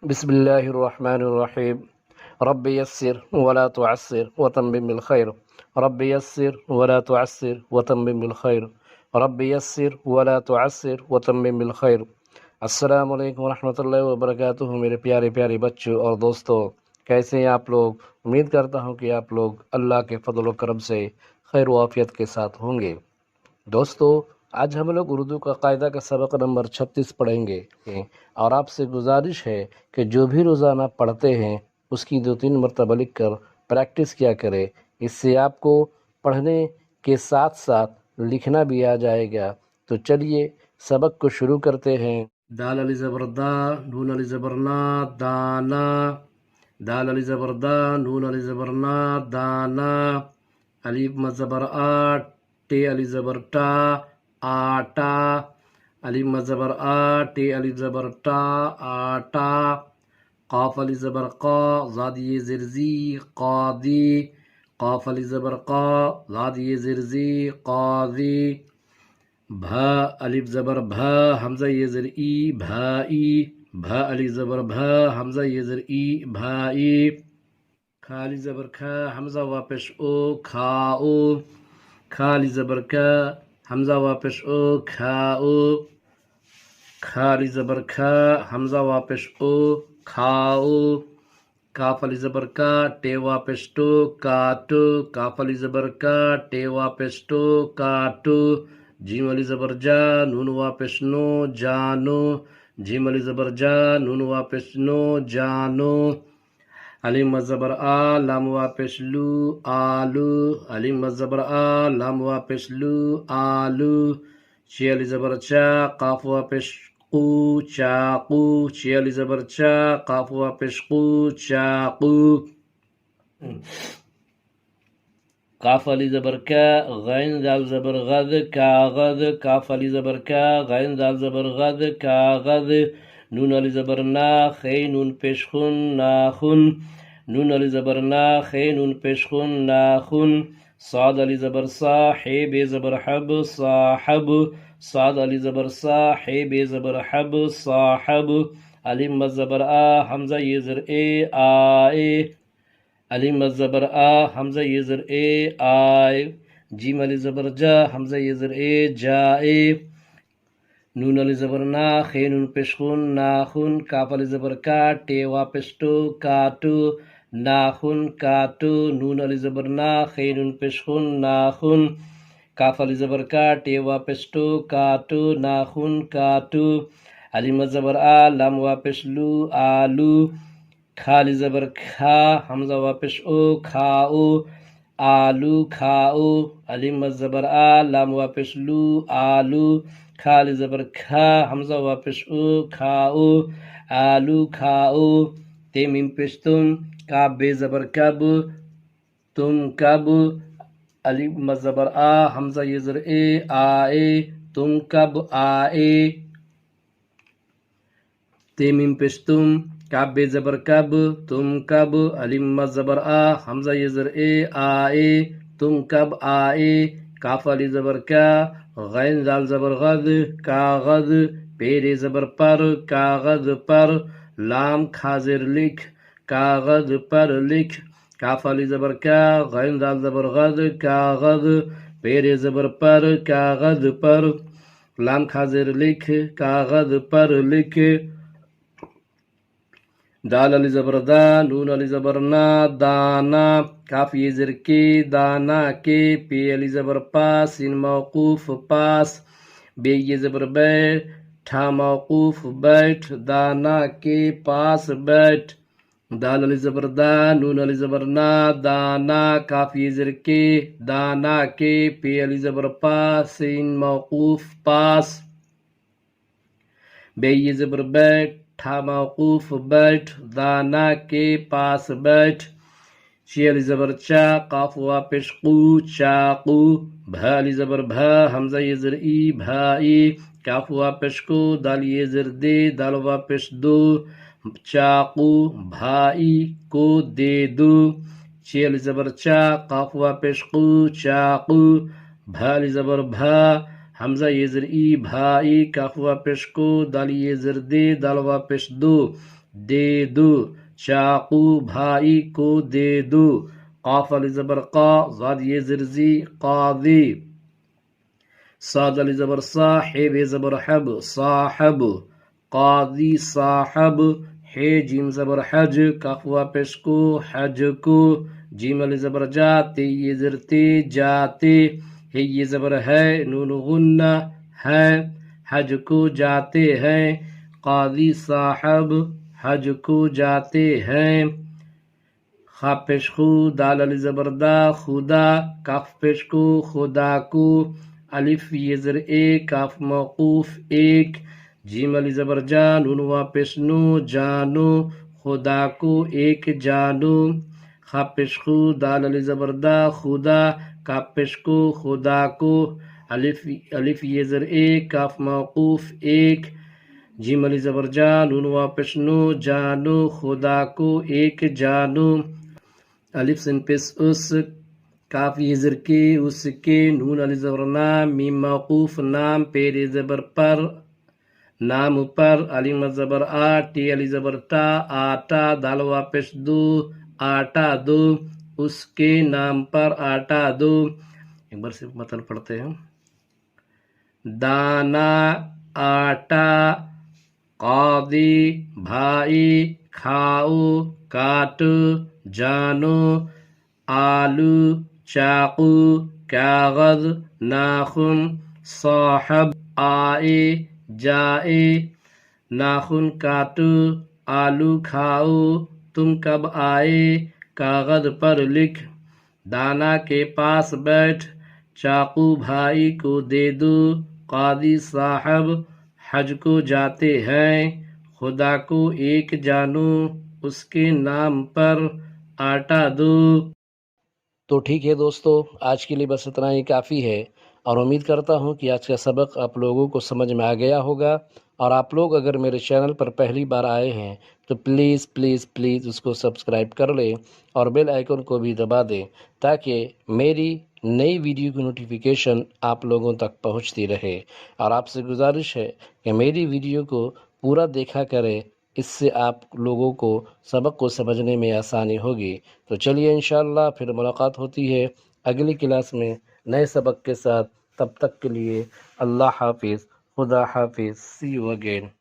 بسم الله الرحمن الرحيم. رب يسر ولا تعسر وتمم بالخير. رب يسر ولا تعسر وتمم بالخير. رب يسر ولا تعسر وتمم بالخير. السلام علیکم ورحمۃ اللہ وبرکاتہ. میرے پیارے پیارے بچوں اور دوستوں، کیسے ہیں آپ لوگ؟ امید کرتا ہوں کہ آپ لوگ اللہ کے فضل و کرم سے خیر و عافیت کے ساتھ ہوں گے. دوستو، آج ہم لوگ اردو کا قاعدہ کا سبق نمبر 36 پڑھیں گے، اور آپ سے گزارش ہے کہ جو بھی روزانہ پڑھتے ہیں اس کی 2-3 مرتبہ لکھ کر پریکٹس کیا کرے. اس سے آپ کو پڑھنے کے ساتھ ساتھ لکھنا بھی آ جائے گا. تو چلیے سبق کو شروع کرتے ہیں. دال علی زبر دا، نون علی زبر نا، دانا. دال علی زبر دا، نون علی زبر نا، دانا. الف مزبر آ، ٹے علی زبر ٹا، آٹا. الف مزبر آ، ٹے علی زبر ٹا، آٹا. قاف علی زبر قا، زاد یہ زرزی، قاضی. قاف علی زبر قا، زاد یہ زرزی، قاضی. بھا الف زبر بھا، حمزہ یہ زر ای، بھائی. بھا علی زبر بھا، حمزہ یہ زر ای، بھائی. کھا علی زبر کھا، حمزہ واپس او، کھاؤ. کھا علی زبر کھا، حمزہ واپس او، کھاؤ. کھا علی زبر کھا، حمزہ واپس او، کھاؤ. کاف علی زبر کا، ٹے واپس ٹو، کاٹو. کاف علی زبر کا، ٹے واپس ٹو، کاٹو. جیم علی زبر جا، نون واپس نو، جانو. جیم علی زبر جا، نون واپس نو، جانو. علیم زبر آ، لام واپس لو، آلو. علیم زبر آ، لام واپس لو، آلو. چی علی زبر چا، قاف واپس قو، چاقو. چی علی زبر چا، قاف واپس قو، چاقو. قاف علی زبر کا، غین دال زبر غد، کاغذ. کاف علی زبر کا، غین دال زبر غد، کاغذ. نون علی زبر نا، خی نون پیش خون، ناخن. نون علی زبر نا، خی نون پیش خون، ناخن. صاد علی زبر صا، حی بے زبر حب، صاحب. صاد علی زبر صا، حی بے زبر حب، صاحب. علیم زبر آ، حمزہ یہ زر اے، آئے. علیم زبر آ، حمزہ یہ زر اے، آئے. جیم علی زبر جا، حمزہ یہ زر اے، جائے. نون علی زبر نا، خی نون پیشخون، ناخن. کاف علی زبر کا، ٹے واپس ٹو، کاٹو. ناخن، کاٹو. نون علی زبر نا، خی نون پیشخون، ناخن. کاف علی زبر کا، ٹے واپس ٹو، کاٹو. ناخن، کاٹو. علیم زبر آ، لام واپس لو، آلو. کھا علی زبر کھا، حمزہ واپس او، کھاؤ. آلو، کھاؤ. علیم زبر آ، لام واپس لو، آلو. کھا علی زبر کھا، حمزہ واپس او، کھاؤ. آلو، کھاؤ. تے میم پیش تم، کاف بے زبر کب، تم کب. الف زبر آ، حمزہ یہ زر اے، آئے. تم کب آئے. تے میم پیش تم، کاف بے زبر کب، تم کب. الف زبر آ، حمزہ یہ زر اے، آئے. تم کب آئے. کاف علی زبر کا، غین دال زبر غد، کاغذ. پیرے زبر پر، کاغذ پر. لام کھازر لکھ، کاغذ پر لکھ. کاف علی زبر کا، غین دال زبر غد، کاغذ. پیرے زبر پر، کاغذ پر. لام کھازر لکھ، کاغذ پر لکھ. دال علی زبر دا، نون علی زبر نا، دانا. کاف یہ زر کے، دانا کے. پی علی زبر پاس، سین موقوف پاس. بے یہ زبر بے، ٹھا موقوف بیٹھ. دانا کے پاس بیٹھ. دال علی زبر دا، نون علی زبر نا، دانا. کاف یہ زر کے، دانا کے. پی علی زبر پاس، سین موقوف پاس. بے یہ زبر بیٹھ، ٹھا موقوف بیٹھ. دانا کے پاس بیٹھ. چی علی زبر چا، قاف واپس قو، چاقو. بھا علی زبر بھا، حمزہ یہ زر ای، بھائی. کاف واپس کو، دال یہ زر دے، دال واپس دو. چاقو، بھائی کو دے دو. چی علی زبر چا، قاف واپس قو، چاقو. بھا علی زبر بھا، حمزہ یہ زر ای، بھائی. کاف واپس کو، دال یہ زر دے، دال واپس دو. دے دو، چاقو بھائی کو دے دو، قاف علی زبر قا، زاد یہ زرزی قاضی، صاد علی زبر صا، حے بے زبر حب صاحب، قاضی صاحب، ہے جیم زبر حج، کاف وا پیش کو حج کو، جیم علی زبر جا، تے یہ زرتے جاتے، ہے یہ زبر ہے، نون غنہ ہے، حج کو جاتے ہیں، قاضی صاحب حج کو جاتے ہیں، خا پیش خو، دال علی زبر دا، خدا، کاف پیش کو خدا کو، الف یہ زر ایک، کاف موقوف ایک، جیم علی زبر جا، نون وا پیش نو، جانو، خدا کو ایک جانو، خا پیش خو، دال علی زبر دا، خدا، کاف پیش کو خدا کو، الف یہ زر ایک، کاف موقوف ایک، جیم علی زبر جا، نون وا پیش نو، جانو، خدا کو ایک جانو، الف سن پیس اس، کاف یہ زر کے اس کے، نون علی زبر نام، میم موقوف نام، پیر زبر پر نام پر، علیم زبر آ، ٹی علی زبر ٹا، آٹا، دال وا پیش دو، آٹا دو، اس کے نام پر آٹا دو، ایک بار صرف متن پڑھتے ہیں، دانا آٹا، قاضی بھائی، کھاؤ کاٹ، جانو آلو، چاقو کاغذ، ناخن، صاحب آئے جائے، ناخن کاٹو، آلو کھاؤ، تم کب آئے، کاغذ پر لکھ، دانا کے پاس بیٹھ، چاقو بھائی کو دے دو، قاضی صاحب حج کو جاتے ہیں، خدا کو ایک جانو، اس کے نام پر آٹا دو۔ تو ٹھیک ہے دوستو، آج کے لیے بس اتنا ہی کافی ہے، اور امید کرتا ہوں کہ آج کا سبق آپ لوگوں کو سمجھ میں آ گیا ہوگا، اور آپ لوگ اگر میرے چینل پر پہلی بار آئے ہیں تو پلیز پلیز پلیز اس کو سبسکرائب کر لیں اور بیل آئیکن کو بھی دبا دیں، تاکہ میری نئی ویڈیو کی نوٹیفیکیشن آپ لوگوں تک پہنچتی رہے، اور آپ سے گزارش ہے کہ میری ویڈیو کو پورا دیکھا کریں، اس سے آپ لوگوں کو سبق کو سمجھنے میں آسانی ہوگی۔ تو چلیے انشاءاللہ پھر ملاقات ہوتی ہے اگلی کلاس میں نئے سبق کے ساتھ، تب تک کے لیے اللہ حافظ، خدا حافظ، سی یو اگین۔